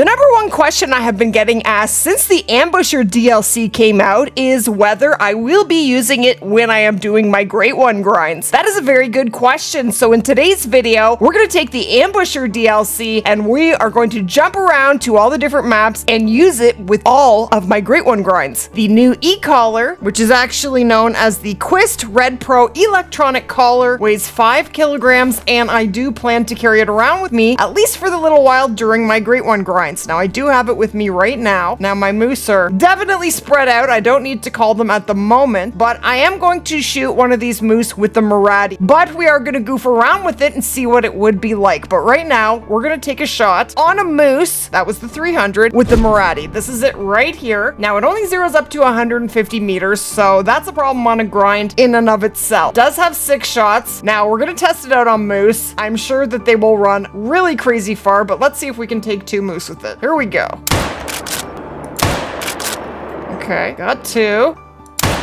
The #1 question I have been getting asked since the Ambusher DLC came out is whether I will be using it when I am doing my Great One grinds. That is a very good question, so in today's video, we're going to take the Ambusher DLC and we are going to jump around to all the different maps and use it with all of my Great One grinds. The new e-collar, which is actually known as the Quist Red Pro electronic collar, weighs 5 kilograms and I do plan to carry it around with me, at least for the little while during my Great One grinds. Now, I do have it with me right now. Now, my moose are definitely spread out. I don't need to call them at the moment, but I am going to shoot one of these moose with the Moradi. But we are going to goof around with it and see what it would be like. But right now, we're going to take a shot on a moose, that was the 300, with the Moradi. This is it right here. Now, it only zeroes up to 150 meters, so that's a problem on a grind in and of itself. It does have 6 shots. Now, we're going to test it out on moose. I'm sure that they will run really crazy far, but let's see if we can take 2 moose with it. Here we go. Okay, got 2.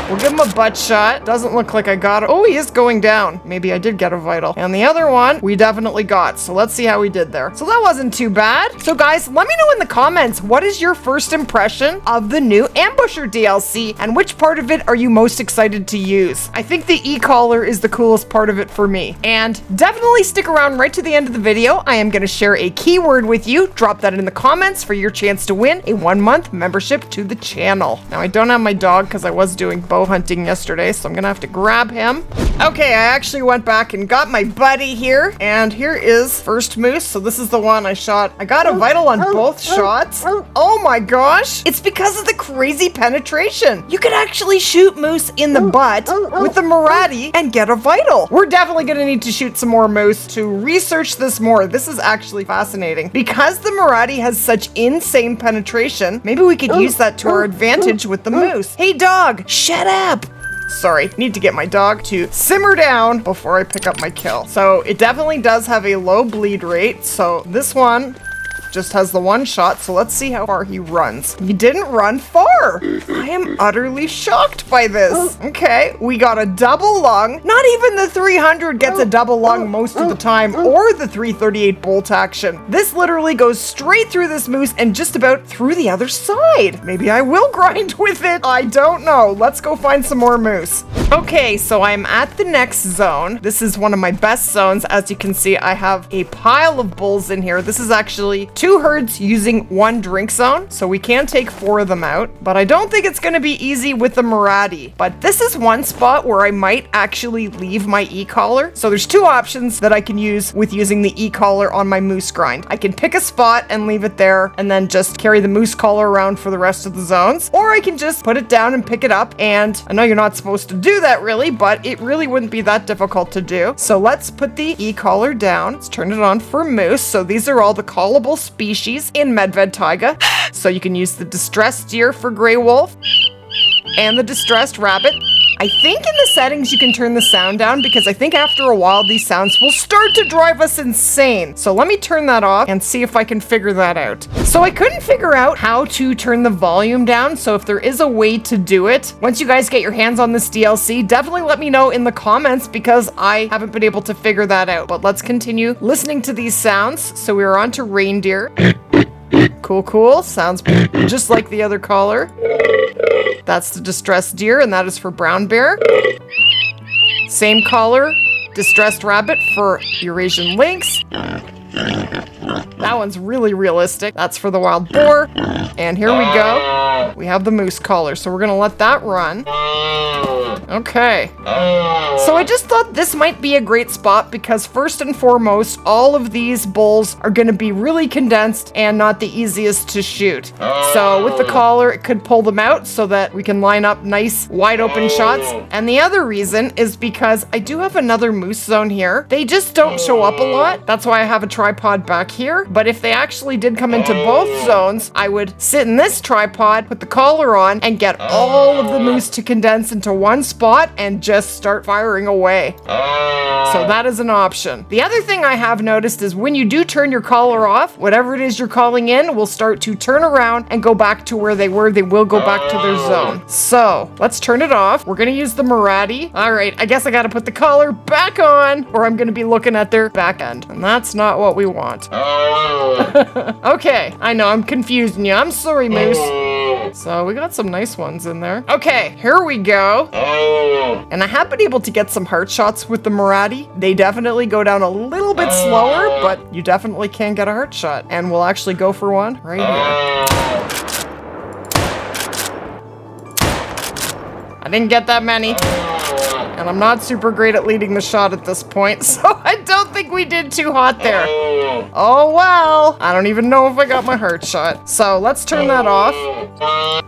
We'll give him a butt shot. Doesn't look like I got it. Oh, he is going down. Maybe I did get a vital. And the other one, we definitely got. So let's see how we did there. So that wasn't too bad. So guys, let me know in the comments, what is your first impression of the new Ambusher DLC? And which part of it are you most excited to use? I think the e-collar is the coolest part of it for me. And definitely stick around right to the end of the video. I am going to share a keyword with you. Drop that in the comments for your chance to win a 1-month membership to the channel. Now, I don't have my dog because I was doing bow hunting yesterday, so I'm gonna have to grab him. Okay, I actually went back and got my buddy here, and here is first moose. So this is the one I shot. I got a vital on both shots. Oh my gosh, it's because of the crazy penetration. You can actually shoot moose in the butt with the Moradi and get a vital. We're definitely gonna need to shoot some more moose to research this more. This is actually fascinating. Because the Moradi has such insane penetration, maybe we could use that to our advantage with the moose. Hey dog, shut up. Sorry, need to get my dog to simmer down before I pick up my kill. So it definitely does have a low bleed rate. So this one just has the 1 shot, so let's see how far he runs. He didn't run far. I am utterly shocked by this. Okay, we got a double lung. Not even the 300 gets a double lung most of the time, or the 338 bolt action. This literally goes straight through this moose and just about through the other side. Maybe I will grind with it. I don't know. Let's go find some more moose. Okay, so I'm at the next zone. This is one of my best zones. As you can see, I have a pile of bulls in here. This is actually 2 herds using 1 drink zone, so we can take 4 of them out, but I don't think it's going to be easy with the Moradi. But this is one spot where I might actually leave my e-collar. So there's 2 options that I can use with using the e-collar on my moose grind. I can pick a spot and leave it there and then just carry the moose collar around for the rest of the zones, or I can just put it down and pick it up. And I know you're not supposed to do that really, but it really wouldn't be that difficult to do. So let's put the e-collar down. Let's turn it on for moose. So these are all the callable species in Medved Taiga. So you can use the distressed deer for gray wolf and the distressed rabbit. I think in the settings you can turn the sound down because I think after a while these sounds will start to drive us insane. So let me turn that off and see if I can figure that out. So I couldn't figure out how to turn the volume down, so if there is a way to do it, once you guys get your hands on this DLC, definitely let me know in the comments because I haven't been able to figure that out. But let's continue listening to these sounds. So we're on to reindeer. Cool, cool. Sounds just like the other collar. That's the distressed deer, and that is for brown bear. Same collar, distressed rabbit for Eurasian lynx. That one's really realistic. That's for the wild boar. And here we go. We have the moose collar, so we're gonna let that run. Okay. So I just thought this might be a great spot because first and foremost, all of these bulls are gonna be really condensed and not the easiest to shoot. So with the collar, it could pull them out so that we can line up nice wide open shots. And the other reason is because I do have another moose zone here. They just don't show up a lot. That's why I have a tripod back here. But if they actually did come into both zones, I would sit in this tripod, put the the collar on and get all of the moose to condense into one spot and just start firing away. So that is an option. The other thing I have noticed is when you do turn your collar off, whatever it is you're calling in will start to turn around and go back to where they were. They will go back to their zone. So let's turn it off. We're gonna use the Moradi. All right, I guess I gotta put the collar back on or I'm gonna be looking at their back end. And that's not what we want. Okay, I know I'm confusing you. I'm sorry, Moose. So we got some nice ones in there. Okay, here we go. And I have been able to get some heart shots with the Moradi. They definitely go down a little bit slower, but you definitely can get a heart shot. And we'll actually go for one right here. I didn't get that many. And I'm not super great at leading the shot at this point, so I don't think we did too hot there. Oh well, I don't even know if I got my heart shot. So let's turn that off.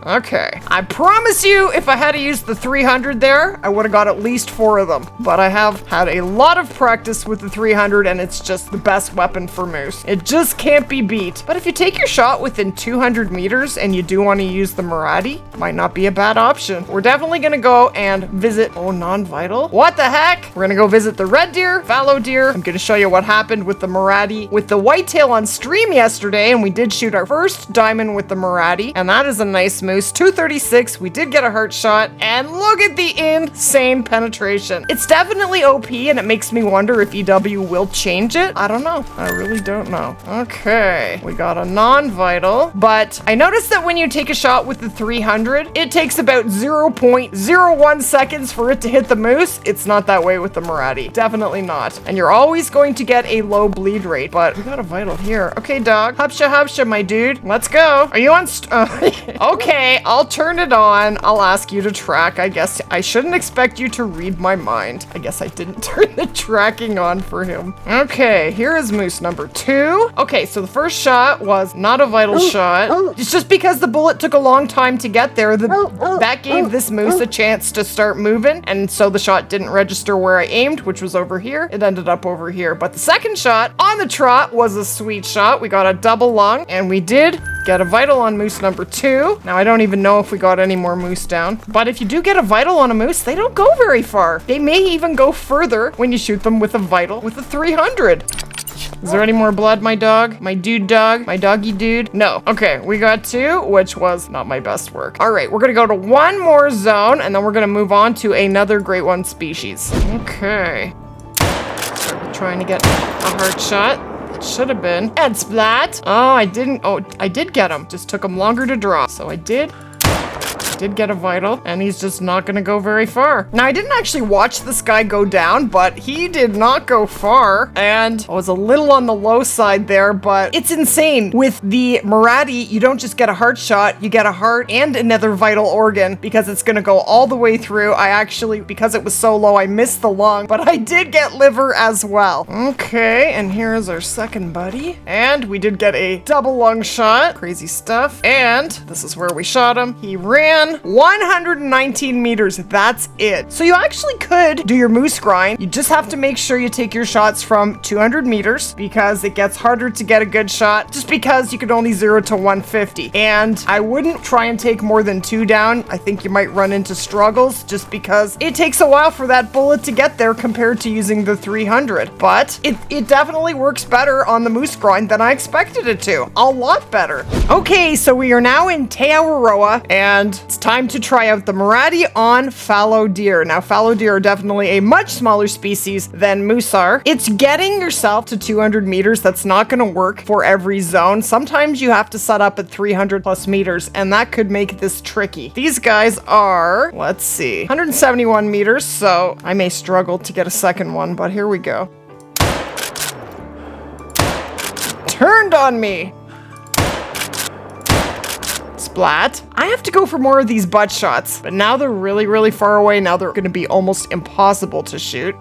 Okay, I promise you if I had to use the 300 there, I would have got at least 4 of them. But I have had a lot of practice with the 300 and it's just the best weapon for moose. It just can't be beat. But if you take your shot within 200 meters and you do want to use the Moradi, might not be a bad option. We're definitely gonna go and visit, oh, non-vital. What the heck? We're gonna go visit the red deer, fallow deer. I'm gonna show you what happened with the Moradi with the whitetail on stream yesterday, and we did shoot our first diamond with the Moradi, and that is a nice moose. 236. We did get a heart shot, and look at the insane penetration. It's definitely OP, and it makes me wonder if EW will change it. I don't know. I really don't know. Okay, we got a non-vital, but I noticed that when you take a shot with the 300, it takes about 0.01 seconds for it to hit the moose. It's not that way with the Moradi. Definitely not. And you're always going to get a low bleed rate, but we got a vital here. Okay, dog. Hupsha, my dude. Let's go. Are you on? Okay, I'll turn it on. I'll ask you to track. I guess I shouldn't expect you to read my mind. I guess I didn't turn the tracking on for him. Okay, here is moose number 2. Okay, so the first shot was not a vital shot. It's just because the bullet took a long time to get there. That gave this moose a chance to start moving, and so the shot didn't register where I aimed, which was over here. It ended up over here. But the second shot on the trot was a sweet shot. We got a double lung, and we did get a vital on moose number 2. Now, I don't even know if we got any more moose down. But if you do get a vital on a moose, they don't go very far. They may even go further when you shoot them with a vital with a 300. Is there any more blood, my dog? My dude dog? My doggy dude? No. Okay, we got 2, which was not my best work. All right, we're gonna go to one more zone, and then we're gonna move on to another Great One species. Okay. Start trying to get a heart shot. It should have been. And Splat. Oh, I didn't. Oh, I did get him. Just took him longer to draw. So I did get a vital, and he's just not gonna go very far. Now, I didn't actually watch this guy go down, but he did not go far, and I was a little on the low side there, but it's insane. With the Moradi, you don't just get a heart shot, you get a heart and another vital organ because it's gonna go all the way through. I actually, because it was so low, I missed the lung, but I did get liver as well. Okay, and here is our second buddy, and we did get a double lung shot. Crazy stuff, and this is where we shot him. He ran 119 meters. That's it. So you actually could do your moose grind. You just have to make sure you take your shots from 200 meters because it gets harder to get a good shot just because you can only 0 to 150. And I wouldn't try and take more than 2 down. I think you might run into struggles just because it takes a while for that bullet to get there compared to using the 300. But it definitely works better on the moose grind than I expected it to. A lot better. Okay, so we are now in Te Awaroa, and it's time to try out the Moradi on fallow deer. Now, fallow deer are definitely a much smaller species than moose are. It's getting yourself to 200 meters. That's not going to work for every zone. Sometimes you have to set up at 300 plus meters, and that could make this tricky. These guys are, let's see, 171 meters, so I may struggle to get a second one, but here we go. Turned on me. Splat. I have to go for more of these butt shots, but now they're really, really far away. Now they're going to be almost impossible to shoot.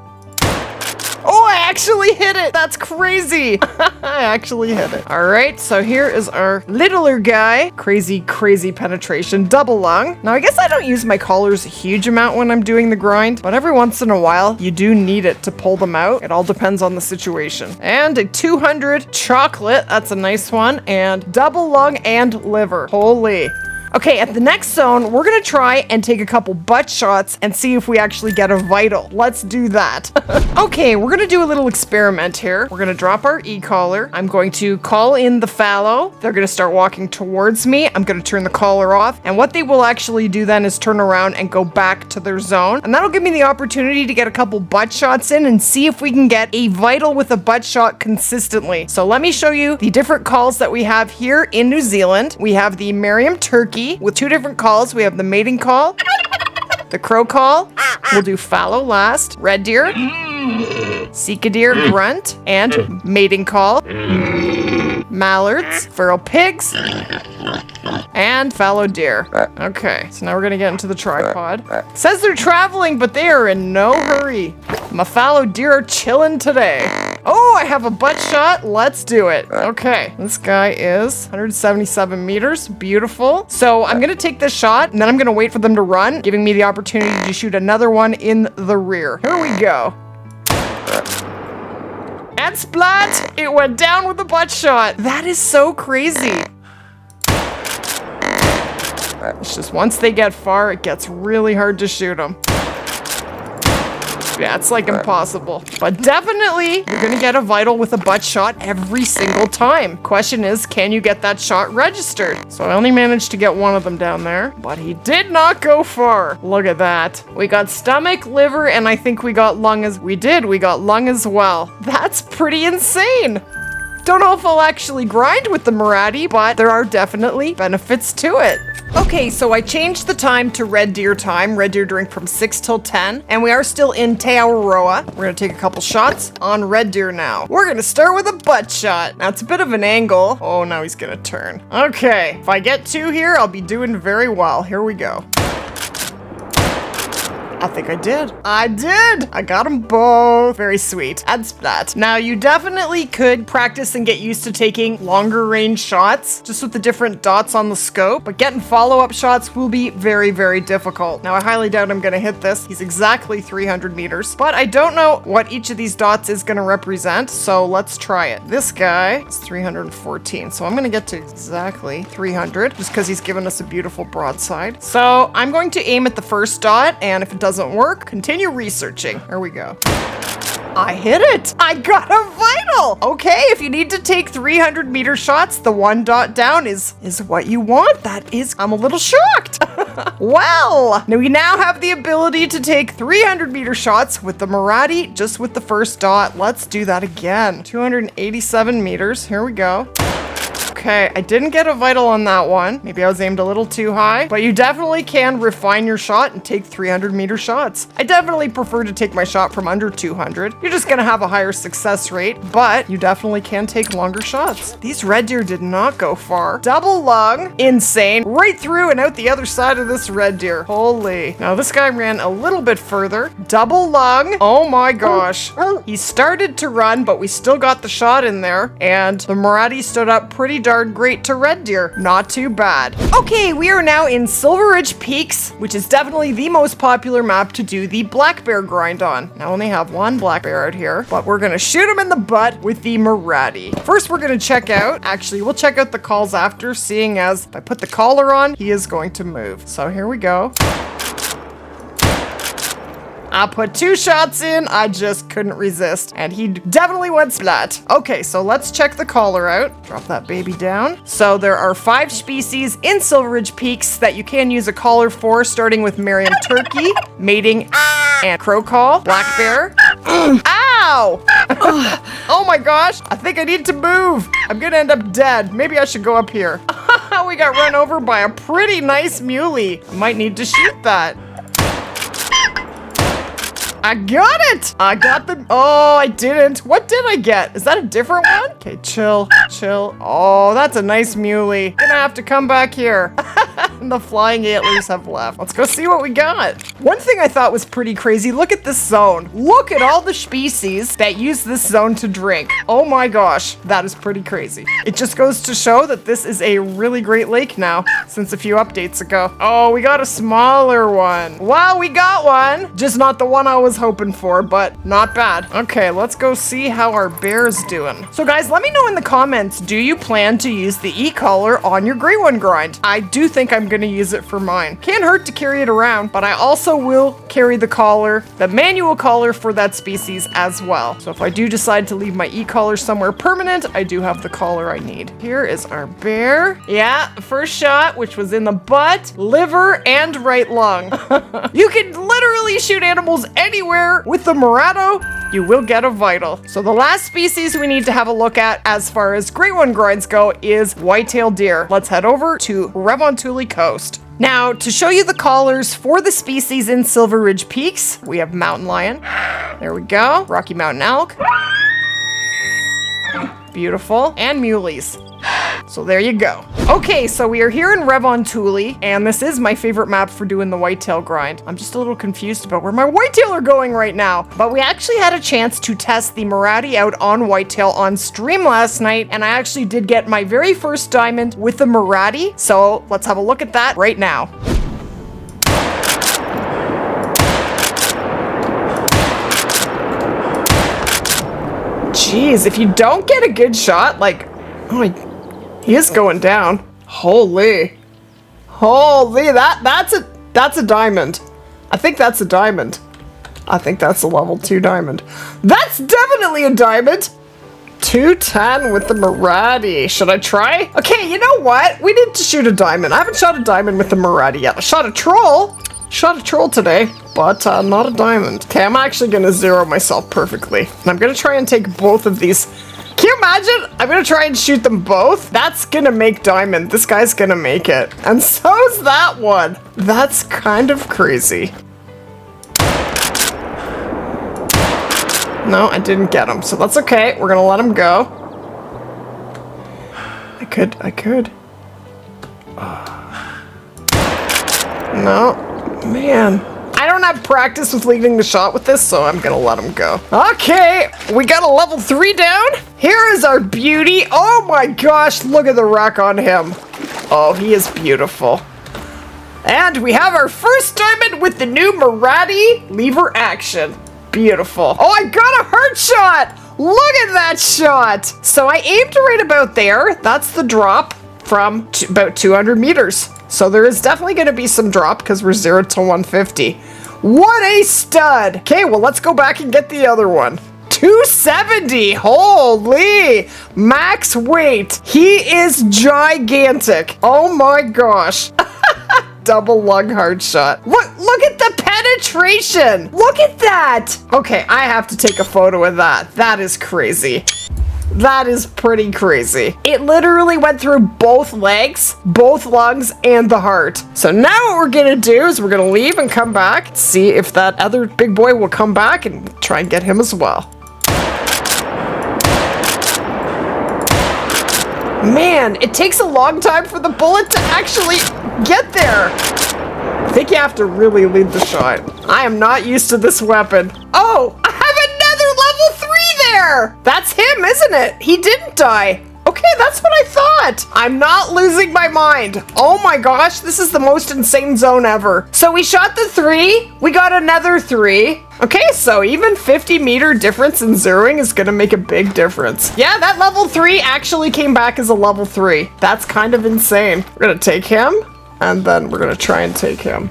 Oh, I actually hit it. That's crazy. I actually hit it. All right, so here is our littler guy. Crazy, crazy penetration. Double lung. Now, I guess I don't use my collars a huge amount when I'm doing the grind, but every once in a while, you do need it to pull them out. It all depends on the situation. And a 200 chocolate. That's a nice one. And double lung and liver. Holy. Okay, at the next zone, we're gonna try and take a couple butt shots and see if we actually get a vital. Let's do that. Okay, we're gonna do a little experiment here. We're gonna drop our e-collar. I'm going to call in the fallow. They're gonna start walking towards me. I'm gonna turn the collar off. And what they will actually do then is turn around and go back to their zone. And that'll give me the opportunity to get a couple butt shots in and see if we can get a vital with a butt shot consistently. So let me show you the different calls that we have here in New Zealand. We have the Merriam turkey with 2 different calls. We have the mating call, the crow call. We'll do fallow last, red deer, sika deer grunt, and mating call, mallards, feral pigs, and fallow deer. Okay, so now we're gonna get into the tripod. Says they're traveling, but they are in no hurry. My fallow deer are chilling today. Oh, I have a butt shot. Let's do it. Okay, this guy is 177 meters. Beautiful. So I'm gonna take this shot, and then I'm gonna wait for them to run, giving me the opportunity to shoot another one in the rear. Here we go. And splat! It went down with a butt shot. That is so crazy. It's just once they get far, it gets really hard to shoot them. Yeah, it's like impossible. But definitely, you're gonna get a vital with a butt shot every single time. Question is, can you get that shot registered? So I only managed to get one of them down there, but he did not go far. Look at that. We got stomach, liver, and I think we got lung as we got lung as well. That's pretty insane. Don't know if I'll actually grind with the Moradi, but there are definitely benefits to it. Okay, so I changed the time to red deer time. Red deer drink from 6 till 10, and we are still in Te Awaroa. We're gonna take a couple shots on red deer now. We're gonna start with a butt shot. Now it's a bit of an angle. Oh, now he's gonna turn. Okay, if I get 2 here, I'll be doing very well. Here we go. I think I did. I did! I got them both. Very sweet. And splat. Now, you definitely could practice and get used to taking longer range shots, just with the different dots on the scope, but getting follow-up shots will be very, very difficult. Now, I highly doubt I'm gonna hit this. He's exactly 300 meters, but I don't know what each of these dots is gonna represent, so let's try it. This guy is 314, so I'm gonna get to exactly 300, just because he's given us a beautiful broadside. So, I'm going to aim at the first dot, and if it doesn't work, continue researching. There we go. I hit it! I got a vital! Okay, if you need to take 300 meter shots, the 1 dot down is what you want. That is, I'm a little shocked. Well, now we now have the ability to take 300 meter shots with the Moradi, just with the first dot. Let's do that again. 287 meters, here we go. Okay, I didn't get a vital on that one. Maybe I was aimed a little too high, but you definitely can refine your shot and take 300 meter shots. I definitely prefer to take my shot from under 200. You're just gonna have a higher success rate, but you definitely can take longer shots. These red deer did not go far. Double lung, insane. Right through and out the other side of this red deer. Holy. Now this guy ran a little bit further. Double lung. Oh my gosh. He started to run, but we still got the shot in there, and the Moradi stood up pretty darn great to red deer. Not too bad. Okay, we are now in Silver Ridge Peaks, which is definitely the most popular map to do the black bear grind on. Now I only have 1 black bear out here, but we're gonna shoot him in the butt with the Moradi. First, we're gonna check out, actually, we'll check out the calls after, seeing as if I put the collar on, he is going to move. So here we go. I put 2 shots in, I just couldn't resist, and he definitely went splat. Okay, so let's check the collar out. Drop that baby down. So there are 5 species in Silver Ridge Peaks that you can use a collar for, starting with Merriam turkey, mating, and crow call, black bear. Ow! Oh my gosh, I think I need to move. I'm gonna end up dead. Maybe I should go up here. We got run over by a pretty nice muley. I might need to shoot that. I got it! I got the... Oh, I didn't. What did I get? Is that a different one? Okay, chill, chill. Oh, that's a nice muley. Gonna have to come back here. And the flying antlers have left. Let's go see what we got. One thing I thought was pretty crazy, look at this zone. Look at all the species that use this zone to drink. Oh my gosh, that is pretty crazy. It just goes to show that this is a really great lake now, since a few updates ago. Oh, we got a smaller one. Wow, we got one. Just not the one I was hoping for, but not bad. Okay, let's go see how our bear's doing. So guys, let me know in the comments, do you plan to use the e-collar on your gray one grind? I do think I'm gonna use it for mine. Can't hurt to carry it around, but I also will carry the collar, the manual collar for that species as well. So if I do decide to leave my e-collar somewhere permanent, I do have the collar I need. Here is our bear. Yeah, first shot, which was in the butt, liver, and right lung. You can literally shoot animals anywhere with the Morado. You will get a vital. So the last species we need to have a look at as far as Great One grinds go is white-tailed deer. Let's head over to Revontuli Coast. Now, to show you the collars for the species in Silver Ridge Peaks, we have mountain lion. There we go. Rocky Mountain elk. Beautiful. And muleys. So there you go. Okay, so we are here in Revontuli, and this is my favorite map for doing the whitetail grind. I'm just a little confused about where my whitetail are going right now, but we actually had a chance to test the Moradi out on whitetail on stream last night, and I actually did get my very first diamond with the Moradi, so let's have a look at that right now. Jeez, if you don't get a good shot, like, oh, he is going down. Holy, that's a diamond. I think that's a diamond. I think that's a level 2 diamond. That's definitely a diamond. 210 with the Moradi. Should I try? Okay, you know what? We need to shoot a diamond. I haven't shot a diamond with the Moradi yet. I shot a troll. Shot a troll today, but not a diamond. Okay, I'm actually gonna zero myself perfectly. And I'm gonna try and take both of these. Can you imagine? I'm gonna try and shoot them both. That's gonna make diamond. This guy's gonna make it. And so's that one. That's kind of crazy. No, I didn't get him, so that's okay. We're gonna let him go. I could. No, man. I don't have practice with leading the shot with this, so I'm gonna let him go. Okay, we got a level 3 down. Here is our beauty. Oh my gosh, look at the rack on him. Oh, he is beautiful. And we have our first diamond with the new Moradi Lever Action. Beautiful. Oh, I got a heart shot. Look at that shot. So I aimed right about there. That's the drop from about 200 meters. So there is definitely going to be some drop because we're 0 to 150. What a stud. Okay, well, let's go back and get the other one. 270. Holy. Max weight. He is gigantic. Oh my gosh. Double lung hard shot. Look at the penetration. Look at that. Okay, I have to take a photo of that. That is crazy. That is pretty crazy. It literally went through both legs, both lungs, and the heart. So now what we're gonna do is we're gonna leave and come back, see if that other big boy will come back and try and get him as well. Man, it takes a long time for the bullet to actually get there. I think you have to really lead the shot. I am not used to this weapon. Oh, I have another level 3 there. That's him, isn't it? He didn't die. Okay, that's what I thought. I'm not losing my mind. Oh my gosh, this is the most insane zone ever. So we shot the 3, we got another 3. Okay, so even 50-meter difference in zeroing is gonna make a big difference. Yeah, that level 3 actually came back as a level 3. That's kind of insane. We're gonna take him, and then we're gonna try and take him.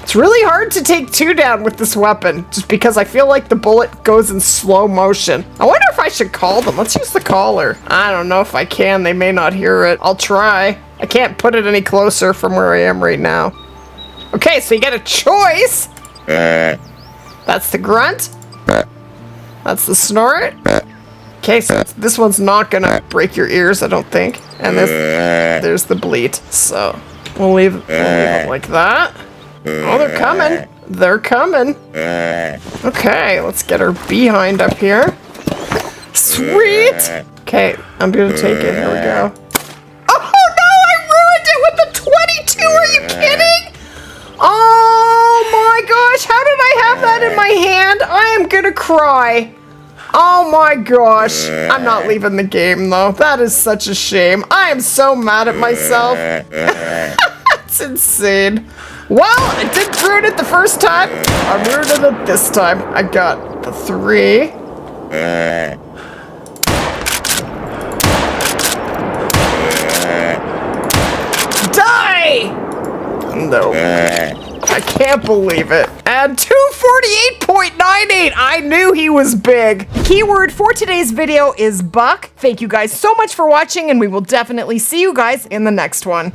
It's really hard to take 2 down with this weapon, just because I feel like the bullet goes in slow motion. I wonder if I should call them. Let's use the collar. I don't know if I can. They may not hear it. I'll try. I can't put it any closer from where I am right now. Okay, so you get a choice. That's the grunt. That's the snort. Okay, so this one's not gonna break your ears, I don't think. And there's the bleat. So we'll leave it like that. Oh, they're coming. They're coming. Okay, let's get our behind up here. Sweet. Okay, I'm gonna take it. Here we go. Oh no, I ruined it with the 22. Are you kidding? Oh my gosh, how did I have that in my hand? I am gonna cry. Oh my gosh. I'm not leaving the game though. That is such a shame. I am so mad at myself. That's insane. Well, I didn't ruin it the first time. I'm ruining it this time. I got the 3. Die! can't believe it. And 248.98. I knew he was big. The keyword for today's video is buck. Thank you guys so much for watching, and we will definitely see you guys in the next one.